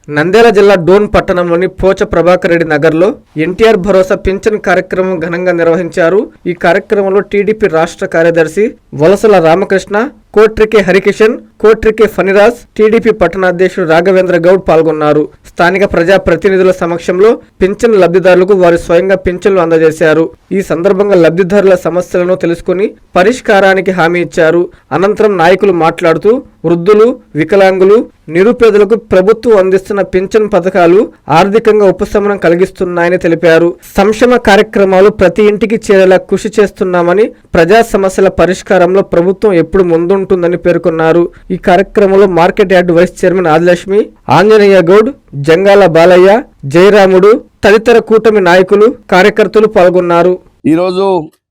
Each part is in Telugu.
నంద్యాల జిల్లా డోన్ పట్టణంలోని పోచ ప్రభాకర్ రెడ్డి నగర్లో ఎన్టీఆర్ భరోసా పింఛన్ కార్యక్రమం ఘనంగా నిర్వహించారు. ఈ కార్యక్రమంలో టీడీపీ రాష్ట్ర కార్యదర్శి వలసల రామకృష్ణ, కోట్రికే హరికిషన్, కోట్రికే ఫణిరాజ్, టీడీపీ పట్టణ అధ్యక్షుడు రాఘవేంద్ర గౌడ్ పాల్గొన్నారు. స్థానిక ప్రజా ప్రతినిధుల సమక్షంలో పింఛన్ లబ్ధిదారులకు వారు స్వయంగా పింఛన్లు అందజేశారు. ఈ సందర్భంగా లబ్ధిదారుల సమస్యలను తెలుసుకుని పరిష్కారానికి హామీ ఇచ్చారు. అనంతరం నాయకులు మాట్లాడుతూ వృద్ధులు, వికలాంగులు, నిరుపేదలకు ప్రభుత్వం అందిస్తున్న పింఛన్ పథకాలు ఆర్థికంగా ఉపశమనం కలిగిస్తున్నాయని తెలిపారు. సంక్షేమ కార్యక్రమాలు ప్రతి ఇంటికి చేరేలా కృషి చేస్తున్నామని, ప్రజా సమస్యల పరిష్కారంలో ప్రభుత్వం ఎప్పుడు ముందుంటుందని పేర్కొన్నారు. ఈ కార్యక్రమంలో market yard vice chairman Adilakshmi, Anjaneya Goud, Jangala Balayya, Jayaramudu తదితర కూటమి నాయకులు, కార్యకర్తలు పాల్గొన్నారు. ఈరోజు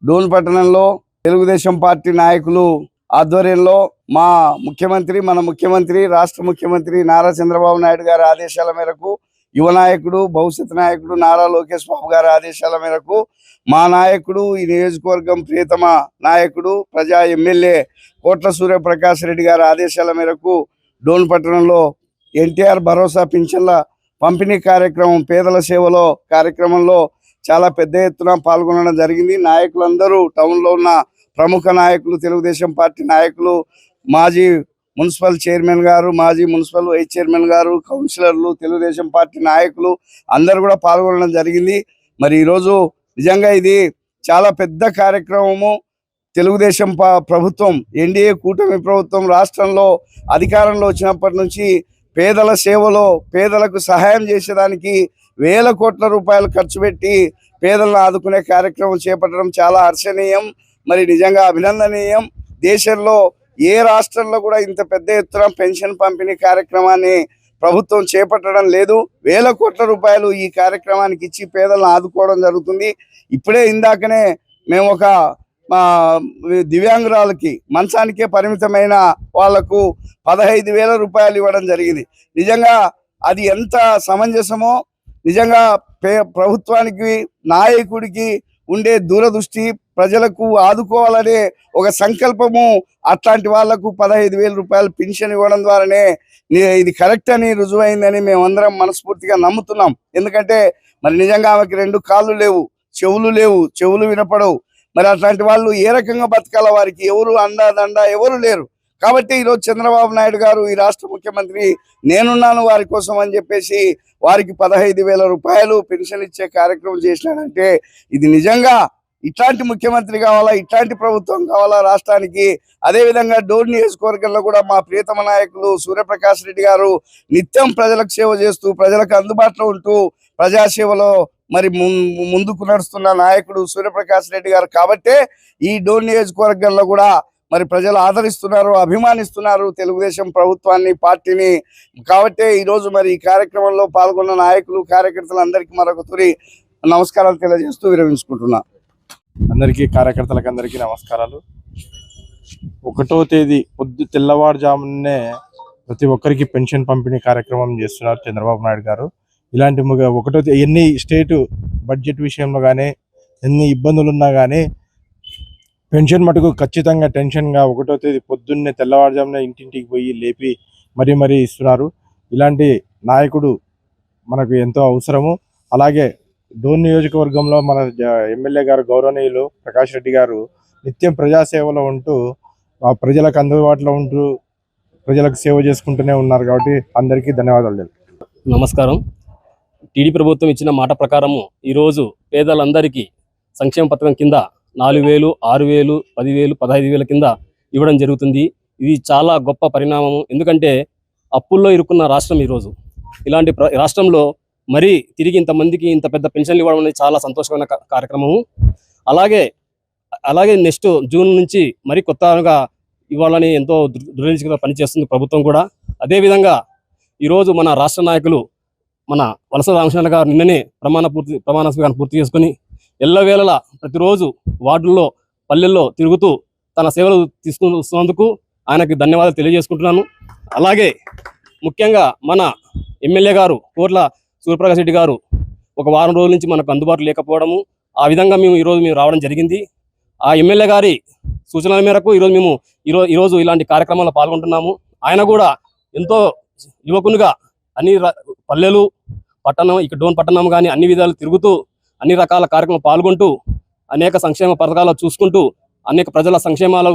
డోన్ పట్టణంలో తెలుగుదేశం పార్టీ నాయకులు ఆధ్వర్యంలో మన ముఖ్యమంత్రి రాష్ట్ర ముఖ్యమంత్రి నారా చంద్రబాబు నాయుడు గారి ఆదేశాల మేరకు, యువ నాయకుడు, భవిష్యత్ నాయకుడు నారా లోకేష్ బాబు గారి ఆదేశాల మేరకు, మా నాయకుడు, ఈ నియోజకవర్గం ప్రియతమ నాయకుడు, ప్రజా ఎమ్మెల్యే కోట్ల సూర్యప్రకాష్ రెడ్డి గారి ఆదేశాల మేరకు డోన్ పట్టణంలో ఎన్టీఆర్ భరోసా పింఛన్ల పంపిణీ కార్యక్రమం, పేదల సేవలో కార్యక్రమంలో చాలా పెద్ద ఎత్తున పాల్గొనడం జరిగింది. నాయకులందరూ టౌన్లో ఉన్న ప్రముఖ నాయకులు, తెలుగుదేశం పార్టీ నాయకులు, మాజీ మున్సిపల్ చైర్మన్ గారు, మాజీ మున్సిపల్ వైస్ చైర్మన్ గారు, కౌన్సిలర్లు, తెలుగుదేశం పార్టీ నాయకులు అందరూ కూడా పాల్గొనడం జరిగింది. మరి ఈరోజు నిజంగా ఇది చాలా పెద్ద కార్యక్రమము. తెలుగుదేశం ప్రభుత్వం, ఎన్డీఏ కూటమి ప్రభుత్వం రాష్ట్రంలో అధికారంలో వచ్చినప్పటి నుంచి పేదల సేవలో, పేదలకు సహాయం చేసేదానికి వేల కోట్ల రూపాయలు ఖర్చు పెట్టి పేదలను ఆదుకునే కార్యక్రమం చేపట్టడం చాలా హర్షణీయం, మరి నిజంగా అభినందనీయం. దేశంలో ఏ రాష్ట్రంలో కూడా ఇంత పెద్ద ఎత్తున పెన్షన్ పంపిణీ కార్యక్రమాన్ని ప్రభుత్వం చేపట్టడం లేదు. వేల కోట్ల రూపాయలు ఈ కార్యక్రమానికి ఇచ్చి పేదలను ఆదుకోవడం జరుగుతుంది. ఇప్పుడే ఇందాకనే మేము ఒక దివ్యాంగురాలకి, మంచానికే పరిమితమైన వాళ్లకు 15,000 రూపాయలు ఇవ్వడం జరిగింది. నిజంగా అది ఎంత సమంజసమో, నిజంగా ప్రభుత్వానికి, నాయకుడికి ఉండే దూరదృష్టి, ప్రజలకు ఆదుకోవాలనే ఒక సంకల్పము, అట్లాంటి వాళ్లకు 15,000 రూపాయలు పెన్షన్ ఇవ్వడం ద్వారానే ఇది కరెక్ట్ అని రుజువైందని మేమందరం మనస్ఫూర్తిగా నమ్ముతున్నాం. ఎందుకంటే మరి నిజంగా ఆమెకి 2 కాళ్ళు లేవు, చెవులు లేవు, చెవులు వినపడవు. మరి అట్లాంటి వాళ్ళు ఏ రకంగా బతకాల? వారికి ఎవరు అండదండ ఎవరు లేరు. కాబట్టి ఈరోజు చంద్రబాబు నాయుడు గారు, ఈ రాష్ట్ర ముఖ్యమంత్రి, నేనున్నాను వారి కోసం అని చెప్పేసి వారికి 15,000 రూపాయలు పెన్షన్ ఇచ్చే కార్యక్రమం చేసినాడంటే ఇది నిజంగా ఇట్లాంటి ముఖ్యమంత్రి కావాలా, ఇట్లాంటి ప్రభుత్వం కావాలా రాష్ట్రానికి. అదేవిధంగా డోన్ నియోజకవర్గంలో కూడా మా ప్రియతమ నాయకులు సూర్యప్రకాష్ రెడ్డి గారు నిత్యం ప్రజలకు సేవ చేస్తూ, ప్రజలకు అందుబాటులో ఉంటూ, ప్రజాసేవలో మరి ముందుకు నడుస్తున్న నాయకుడు సూర్యప్రకాష్ రెడ్డి గారు. కాబట్టే ఈ డోన్ నియోజకవర్గంలో కూడా మరి ప్రజలు ఆదరిస్తున్నారు, అభిమానిస్తున్నారు తెలుగుదేశం ప్రభుత్వాన్ని, పార్టీని. కాబట్టే ఈరోజు మరి ఈ కార్యక్రమంలో పాల్గొన్న నాయకులు, కార్యకర్తలందరికీ మరొకసారి నమస్కారాలు తెలియజేస్తూ విరమించుకుంటున్నా. అందరికీ, కార్యకర్తలకు అందరికీ నమస్కారాలు. 1వ తేదీ తెల్లవారుజామునే ప్రతి ఒక్కరికి పెన్షన్ పంపిణీ కార్యక్రమం చేస్తున్నారు చంద్రబాబు నాయుడు గారు. ఇలాంటి 1వ తేదీ ఎన్ని స్టేటు బడ్జెట్ విషయంలో కానీ, ఎన్ని ఇబ్బందులు ఉన్నా కానీ పెన్షన్ మటుకు ఖచ్చితంగా టెన్షన్గా 1వ తేదీ పొద్దున్నే తెల్లవారుజామున ఇంటింటికి పోయి లేపి మరీ ఇస్తున్నారు. ఇలాంటి నాయకుడు మనకు ఎంతో అవసరము. అలాగే డోన్ నియోజకవర్గంలో మన ఎమ్మెల్యే గారు, గౌరవనీయులు ప్రకాష్ రెడ్డి గారు నిత్యం ప్రజాసేవలో ఉంటూ, ప్రజలకు అందుబాటులో ఉంటూ, ప్రజలకు సేవ చేసుకుంటూనే ఉన్నారు. కాబట్టి అందరికీ ధన్యవాదాలు. నమస్కారం. టీడీపీ ప్రభుత్వం ఇచ్చిన మాట ప్రకారము ఈరోజు పేదలందరికీ సంక్షేమ పథకం కింద 4,000, 6,000, 10,000, 15,000 కింద ఇవ్వడం జరుగుతుంది. ఇది చాలా గొప్ప పరిణామము. ఎందుకంటే అప్పుల్లో ఇరుక్కున్న రాష్ట్రం ఈరోజు, ఇలాంటి రాష్ట్రంలో మరీ తిరిగి ఇంతమందికి ఇంత పెద్ద పెన్షన్లు ఇవ్వడం అనేది చాలా సంతోషమైన కార్యక్రమము. అలాగే నెక్స్ట్ జూన్ నుంచి మరి కొత్తగా ఇవ్వాలని ఎంతో దృఢంగా పనిచేస్తుంది ప్రభుత్వం కూడా. అదేవిధంగా ఈరోజు మన రాష్ట్ర నాయకులు, మన వలస రామకృష్ణ గారు నిన్ననే ప్రమాణ స్వీకారం పూర్తి చేసుకుని ఎల్లవేళలా ప్రతిరోజు వార్డుల్లో, పల్లెల్లో తిరుగుతూ తన సేవలు తీసుకున్నందుకు ఆయనకి ధన్యవాదాలు తెలియజేసుకుంటున్నాను. అలాగే ముఖ్యంగా మన ఎమ్మెల్యే గారు కోట్ల సూర్యప్రకాష్ రెడ్డి గారు ఒక వారం రోజుల నుంచి మనకు అందుబాటులో లేకపోవడము, ఆ విధంగా ఈరోజు మేము రావడం జరిగింది. ఆ ఎమ్మెల్యే గారి సూచనల మేరకు ఈరోజు ఇలాంటి కార్యక్రమాల్లో పాల్గొంటున్నాము. ఆయన కూడా ఎంతో యువకునిగా పల్లెలు పట్టణం ఇక డోన్ పట్టణం కానీ అన్ని విధాలు తిరుగుతూ అన్ని రకాల కార్యక్రమాలు పాల్గొంటూ అనేక సంక్షేమ పథకాలు చూసుకుంటూ అనేక ప్రజల సంక్షేమాల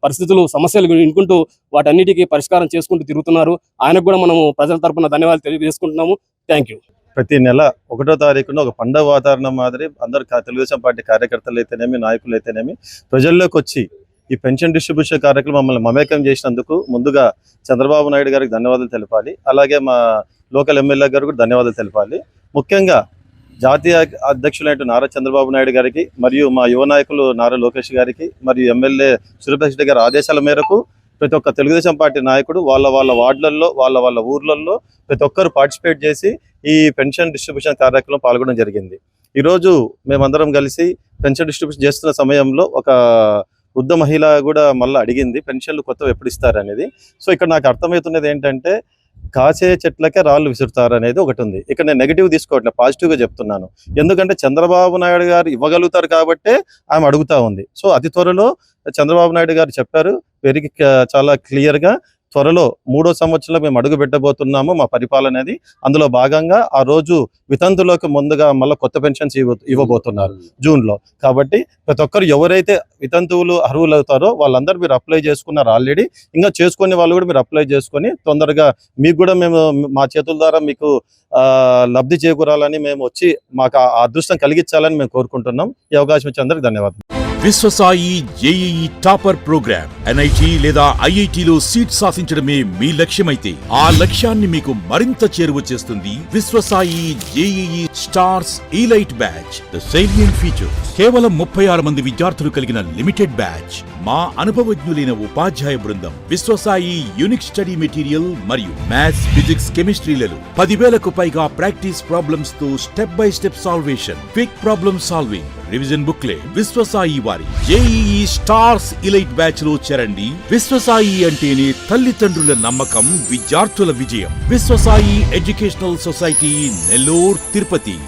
పరిస్థితులు సమస్యలు వినుకుంటూ వాటన్నిటికీ పరిష్కారం చేసుకుంటూ తిరుగుతున్నారు. ఆయనకు కూడా మనము ప్రజల తరపున ధన్యవాదాలు తెలియజేసుకుంటున్నాము. Thank you. ప్రతి నెల 1వ తారీఖున ఒక పండుగ వాతావరణం మాదిరి అందరు తెలుగుదేశం పార్టీ కార్యకర్తలు అయితేనేమి, నాయకులు అయితేనేమి ప్రజల్లోకి వచ్చి ఈ పెన్షన్ డిస్ట్రిబ్యూషన్ కార్యక్రమం మమ్మల్ని మమేకం చేసినందుకు ముందుగా చంద్రబాబు నాయుడు గారికి ధన్యవాదాలు తెలపాలి. అలాగే మా లోకల్ ఎమ్మెల్యే గారు కూడా ధన్యవాదాలు తెలపాలి. ముఖ్యంగా జాతీయ అధ్యక్షులైన నారా చంద్రబాబు నాయుడు గారికి మరియు మా యువ నాయకులు నారా లోకేష్ గారికి మరియు ఎమ్మెల్యే సూర్యప్రకాష్ గారి ఆదేశాల మేరకు ప్రతి ఒక్క తెలుగుదేశం పార్టీ నాయకుడు వాళ్ళ వార్డులలో వాళ్ళ ఊర్లలో ప్రతి ఒక్కరు పార్టిసిపేట్ చేసి ఈ పెన్షన్ డిస్ట్రిబ్యూషన్ కార్యక్రమంలో పాల్గొనడం జరిగింది. ఈరోజు మేమందరం కలిసి పెన్షన్ డిస్ట్రిబ్యూషన్ చేస్తున్న సమయంలో ఒక వృద్ధ మహిళ కూడా మళ్ళీ అడిగింది పెన్షన్లు కొత్తవి ఎప్పుడు ఇస్తారు అనేది. సో ఇక్కడ నాకు అర్థమవుతున్నది ఏంటంటే కాసే చెట్లకే రాళ్ళు విసురుతారు అనేది ఒకటి ఉంది. ఇక్కడ నేను నెగిటివ్ తీసుకోవట్లేదు, పాజిటివ్గా చెప్తున్నాను. ఎందుకంటే చంద్రబాబు నాయుడు గారు ఇవ్వగలుగుతారు కాబట్టే ఆమె అడుగుతా ఉంది. సో అతి త్వరలో చంద్రబాబు నాయుడు గారు చెప్పారు చాలా క్లియర్గా, త్వరలో 3వ సంవత్సరంలో మేము అడుగు పెట్టబోతున్నాము మా పరిపాలన అనేది. అందులో భాగంగా ఆ రోజు వితంతులకు ముందుగా మళ్ళీ కొత్త పెన్షన్స్ ఇవ్వబోతున్నారు జూన్లో. కాబట్టి ప్రతి ఒక్కరు ఎవరైతే వితంతువులు అర్హులు అవుతారో వాళ్ళందరూ మీరు అప్లై చేసుకున్నారు ఆల్రెడీ. ఇంకా చేసుకునే వాళ్ళు కూడా మీరు అప్లై చేసుకొని తొందరగా మీకు కూడా మేము మా చేతుల ద్వారా మీకు లబ్ధి చేకూరాలని మేము వచ్చి మాకు ఆ అదృష్టం కలిగించాలని మేము కోరుకుంటున్నాం. ఈ అవకాశం ఇచ్చి అందరికీ ధన్యవాదాలు. Viswasai JEE topper program NIT లేదా ఐఐటిలో సీట్ సాధించడమే మీ లక్ష్యమైతే ఆ లక్ష్యాన్ని మీకు మరింత చేరువ చేస్తుంది Viswasai JEE stars elite batch. The salient feature కేవలం 36 మంది విద్యార్థులు కలిగిన లిమిటెడ్ బ్యాచ్. మా అనుభవజ్ఞులైన ఉపాధ్యాయ బృందం, విశ్వసాయి యూనిక్ స్టడీ మెటీరియల్ మరియు మ్యాథ్స్, ఫిజిక్స్, కెమిస్ట్రీలలో 10,000కు పైగా ప్రాక్టీస్ ప్రాబ్లమ్స్ తో step by step salvation, quick problem solving, revision booklet. Viswasai వారి జేఈఈ స్టార్స్ ఇలైట్ బ్యాచ్ లో చేరండి. విశ్వసాయి అంటేనే తల్లిదండ్రుల నమ్మకం, విద్యార్థుల విజయం. Viswasai educational society, Nellore, Tirupati.